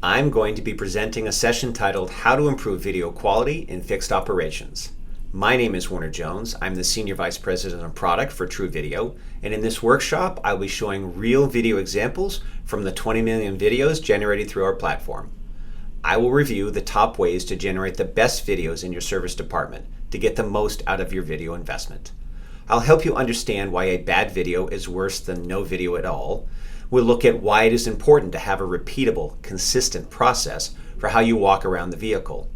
I'm going to be presenting a session titled How to Improve Video Quality in Fixed Operations. My name is Warner Jones. I'm the Senior Vice President of Product for TrueVideo, and in this workshop I'll be showing real video examples from the 20 million videos generated through our platform. I will review the top ways to generate the best videos in your service department to get the most out of your video investment. I'll help you understand why a bad video is worse than no video at all. We'll look at why it is important to have a repeatable, consistent process for how you walk around the vehicle.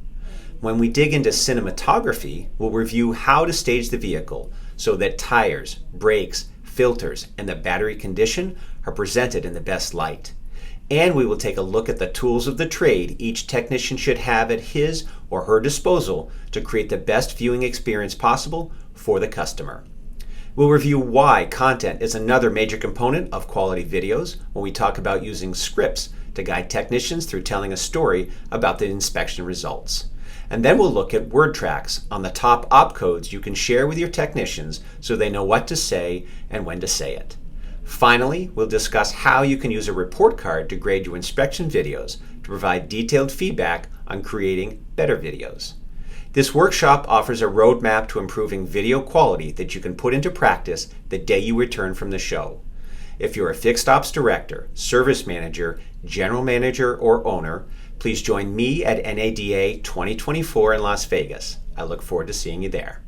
When we dig into cinematography, we'll review how to stage the vehicle so that tires, brakes, filters, and the battery condition are presented in the best light. And we will take a look at the tools of the trade each technician should have at his or her disposal to create the best viewing experience possible for the customer. We'll review why content is another major component of quality videos when we talk about using scripts to guide technicians through telling a story about the inspection results. And then we'll look at word tracks on the top opcodes you can share with your technicians so they know what to say and when to say it. Finally, we'll discuss how you can use a report card to grade your inspection videos to provide detailed feedback on creating better videos. This workshop offers a roadmap to improving video quality that you can put into practice the day you return from the show. If you're a fixed ops director, service manager, general manager, or owner, please join me at NADA 2024 in Las Vegas. I look forward to seeing you there.